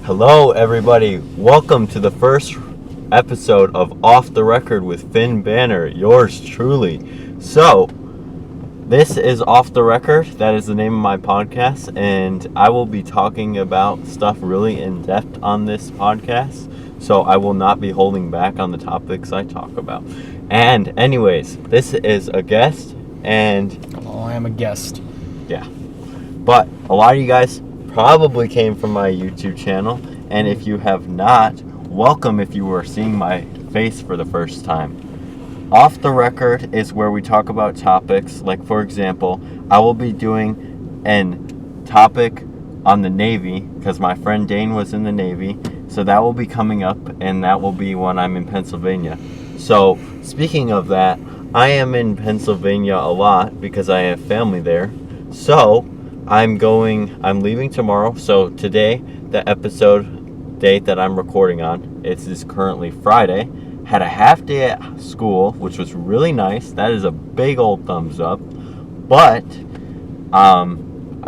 Hello, everybody. Welcome to the first episode of Off the Record with Finn Banner, yours truly. So, this is Off the Record. That is the name of my podcast, and I will be talking about stuff really in depth on this podcast. So, I will not be holding back on the topics I talk about. And, anyways, this is a guest, and I am a guest. yeah. But a lot of you guys probably came from my YouTube channel, and if you have not, welcome if you were seeing my face for the first time. Off the Record is where we talk about topics, like for example, I will be doing an topic on the Navy, because my friend Dane was in the Navy, so that will be coming up, and that will be when I'm in Pennsylvania. So, speaking of that, I am in Pennsylvania a lot because I have family there. So, I'm leaving tomorrow. So today, the episode date that I'm recording on, it is currently Friday. Had a half day at school, which was really nice. That is a big old thumbs up. But I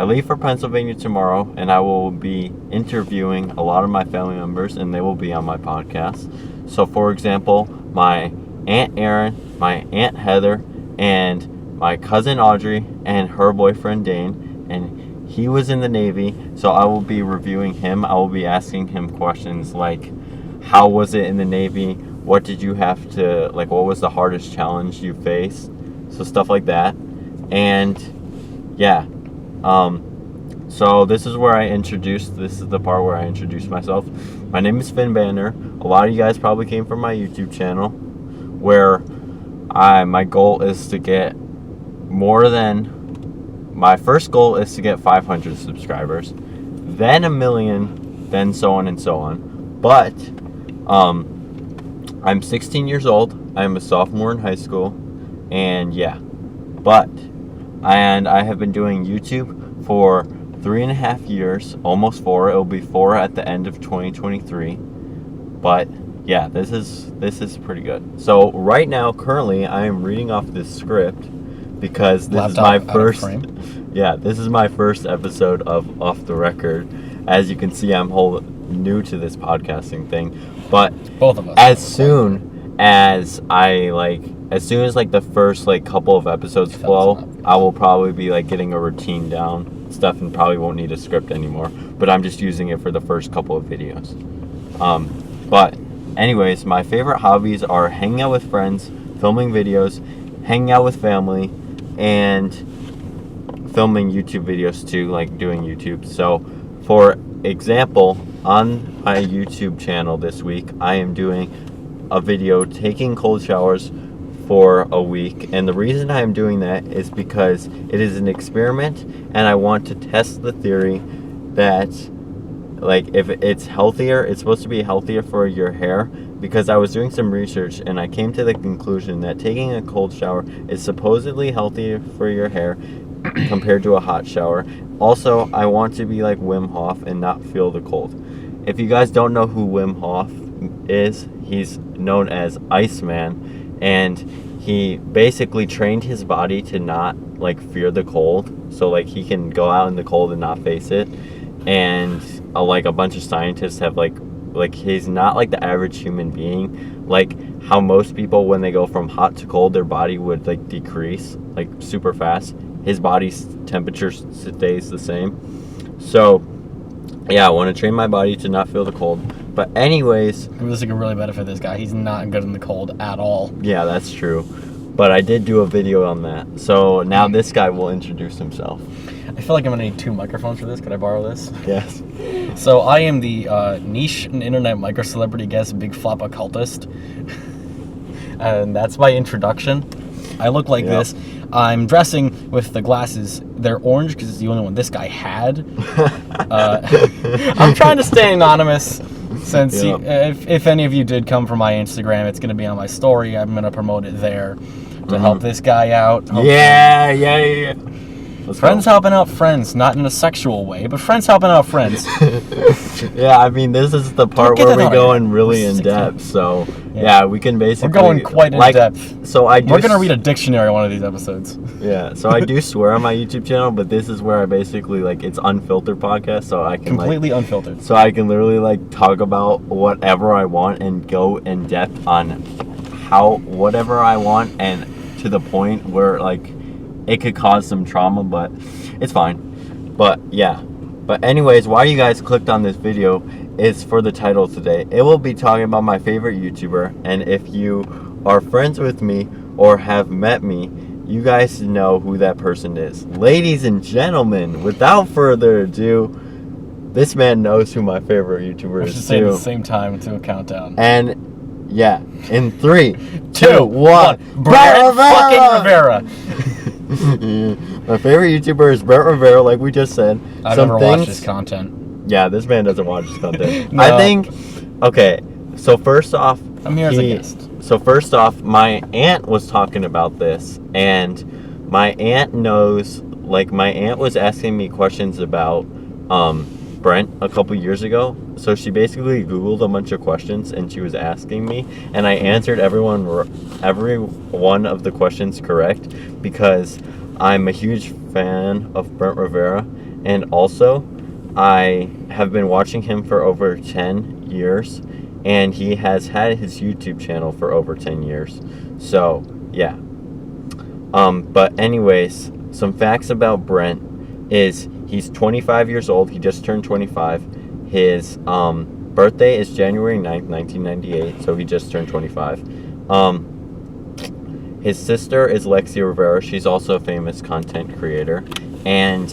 leave for Pennsylvania tomorrow, and I will be interviewing a lot of my family members, and they will be on my podcast. So, for example, my Aunt Erin, my Aunt Heather, and my cousin Audrey, and her boyfriend Dane. And he was in the Navy, so I will be reviewing him. I will be asking him questions like, how was it in the Navy? What did you have to, what was the hardest challenge you faced? So stuff like that. And, yeah. So this is the part where I introduce myself. My name is Finn Banner. A lot of you guys probably came from my YouTube channel, where my goal is to get my first goal is to get 500 subscribers, then 1 million, then so on and so on. But I'm 16 years old. I'm a sophomore in high school, and yeah. I have been doing YouTube for 3.5 years, almost 4. It'll be 4 at the end of 2023. But yeah, this is pretty good. So right now, currently, I am reading off this script because this is my first. Yeah, this is my first episode of Off the Record. As you can see, I'm new to this podcasting thing, but Both of us. as soon as the first couple of episodes flow, I will probably be getting a routine down stuff and probably won't need a script anymore. But I'm just using it for the first couple of videos. But anyways, my favorite hobbies are hanging out with friends, filming videos, hanging out with family, and filming YouTube videos too, doing YouTube. So, for example, on my YouTube channel this week, I am doing a video taking cold showers for a week. And the reason I am doing that is because it is an experiment, and I want to test the theory that if it's healthier, it's supposed to be healthier for your hair, because I was doing some research and I came to the conclusion that taking a cold shower is supposedly healthier for your hair compared to a hot shower. Also, I want to be like Wim Hof and not feel the cold. If you guys don't know who Wim Hof is, he's known as Iceman, and he basically trained his body to not fear the cold, so he can go out in the cold and not face it. And a bunch of scientists have he's not the average human being, how most people, when they go from hot to cold, their body would decrease super fast. His body's temperature stays the same. So yeah, I want to train my body to not feel the cold. But anyways, It was a really bad for this guy. He's not good in the cold at all. yeah, that's true. But I did do a video on that. So now this guy will introduce himself. I feel like I'm gonna need 2 microphones for this. Could I borrow this? Yes. So I am the niche and internet micro celebrity guest, Big Flop occultist, and that's my introduction. I look like this. I'm dressing with the glasses. They're orange because it's the only one this guy had. I'm trying to stay anonymous, since if any of you did come from my Instagram, it's gonna be on my story. I'm gonna promote it there to help this guy out. Yeah. Let's Friends go. helping out friends, not in a sexual way, but friends helping out friends. Yeah, I mean, this is the part Get where that we out go of here. in really We're in 16. depth. So Yeah. yeah, we can basically. We're going quite in depth. So I do. We're gonna read a dictionary on one of these episodes. Yeah, so I do swear on my YouTube channel, but this is where I basically like it's unfiltered podcast, so I can Completely unfiltered. so I can literally like talk about whatever I want and go in depth on whatever I want, and to the point where like it could cause some trauma, but it's fine. But yeah. But anyways, why you guys clicked on this video is for the title today. It will be talking about my favorite YouTuber, and if you are friends with me or have met me, you guys know who that person is. Ladies and gentlemen, without further ado, this man knows who my favorite YouTuber We should is say it at too. the same time to a countdown. And yeah, in 3, 2, 2, 1, Brent fucking Rivera. My favorite YouTuber is Brent Rivera, like we just said. I've Some never things, watched his content. Yeah, this man doesn't watch his content. No. I think. Okay, so first off, I'm here as a guest. So first off, my aunt was talking about this, and my aunt knows. Like, my aunt was asking me questions about Brent a couple years ago. So she basically Googled a bunch of questions, and she was asking me, and I answered every one of the questions correct because I'm a huge fan of Brent Rivera, and also I have been watching him for over 10 years, and he has had his YouTube channel for over 10 years. So, yeah. But anyways, some facts about Brent is he's 25 years old. He just turned 25. His birthday is January 9th, 1998, so he just turned 25. His sister is Lexi Rivera. She's also a famous content creator, and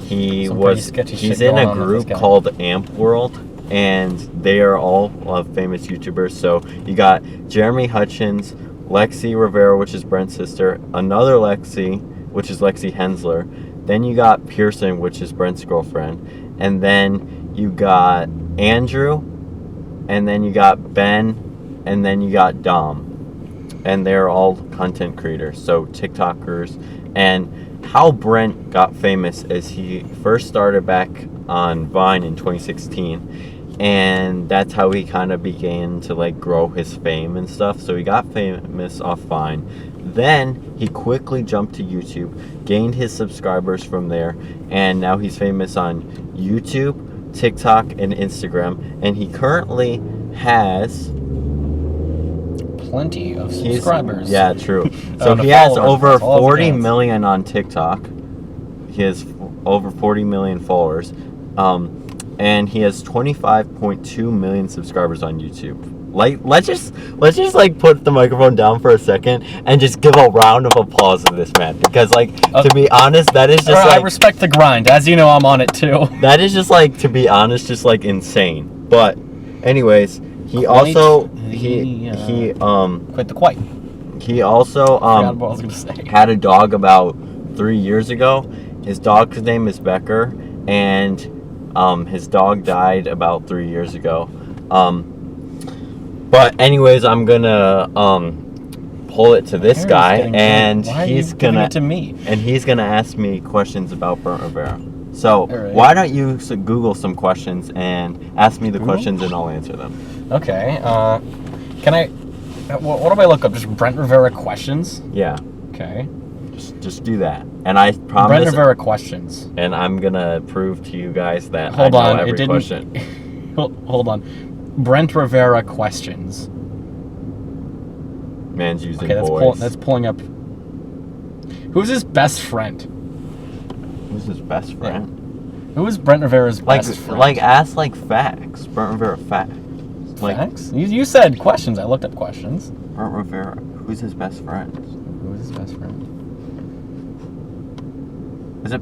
he's in a group called Amp World, and they are all famous YouTubers. So you got Jeremy Hutchins, Lexi Rivera, which is Brent's sister, another Lexi, which is Lexi Hensler. Then you got Pearson, which is Brent's girlfriend, and then you got Andrew, and then you got Ben, and then you got Dom. And they're all content creators, so TikTokers. And how Brent got famous is he first started back on Vine in 2016, and that's how he kind of began to like grow his fame and stuff. So he got famous off Vine. Then he quickly jumped to YouTube, gained his subscribers from there, and now he's famous on YouTube, TikTok, and Instagram. And he currently has plenty of subscribers. Yeah, true. So he has over 40 million on TikTok. He has over 40 million followers. And he has 25.2 million subscribers on YouTube. Like, let's just like put the microphone down for a second and just give a round of applause to this man, because like to be honest, that is just like, I respect the grind. As you know, I'm on it too. That is just like, to be honest, just like insane. But anyways, he also quite the quite. He also Forgot what I was gonna say. had a dog about 3 years ago. His dog's name is Becker, and his dog died about 3 years ago. But anyways, I'm gonna pull it to this guy, and he's gonna ask me questions about Brent Rivera. So why don't you Google some questions and ask me the questions, and I'll answer them. Okay. Can I? What do I look up? Just Brent Rivera questions? Yeah. Okay. Just do that, and I promise. Brent Rivera questions. And I'm gonna prove to you guys that Hold I know on, every it didn't. question. Hold on. Brent Rivera questions. Man's using Okay, voice. that's pulling up. Who's his best friend? Who's his best friend? Who is Brent Rivera's best friend? Like ask like facts. Brent Rivera facts. Like, facts? You said questions. I looked up questions. Brent Rivera. Who's his best friend? Who is his best friend? Is it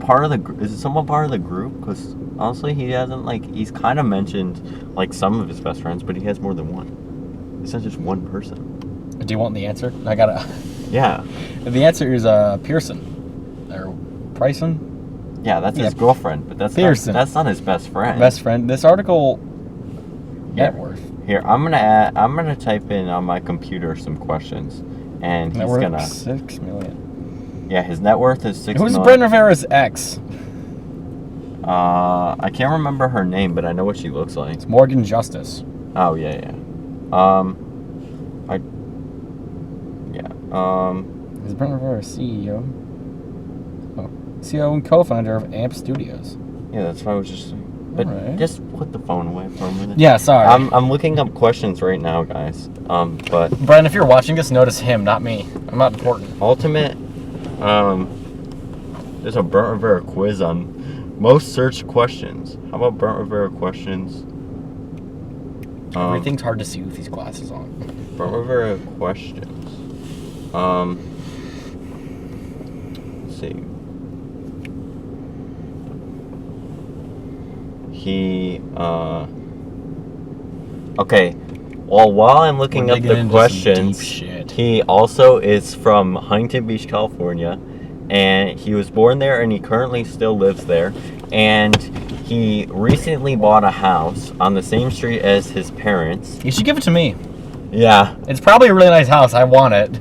someone part of the group? Because honestly, he hasn't he's kind of mentioned like some of his best friends, but he has more than one. It's not just one person. Do you want the answer? I gotta. Yeah. The answer is Pearson. Or Bryson. Yeah, that's his girlfriend, but that's Pearson. That's not his best friend. Best friend. This article. Net worth. Here, I'm gonna type in on my computer some questions, and he's gonna. 6 million. Yeah, his net worth is $6 Who's million. Brent Rivera's ex? I can't remember her name, but I know what she looks like. It's Morgan Justice. Oh yeah, yeah. Is Brent Rivera CEO? Oh, CEO and co-founder of AMP Studios. Yeah, that's what I was just. But Alright. just put the phone away for a minute. Yeah, sorry. I'm looking up questions right now, guys. But Brent, if you're watching this, notice him, not me. I'm not important. ultimate, there's a Brent Rivera quiz on most searched questions. How about Brent Rivera questions? Everything's hard to see with these glasses on. Brent Rivera questions. Let's see. Okay. Well, while I'm looking We're up digging the into some questions, deep shit. he also is from Huntington Beach, California, and he was born there, and he currently still lives there. And he recently bought a house on the same street as his parents. You should give it to me. Yeah. It's probably a really nice house. I want it.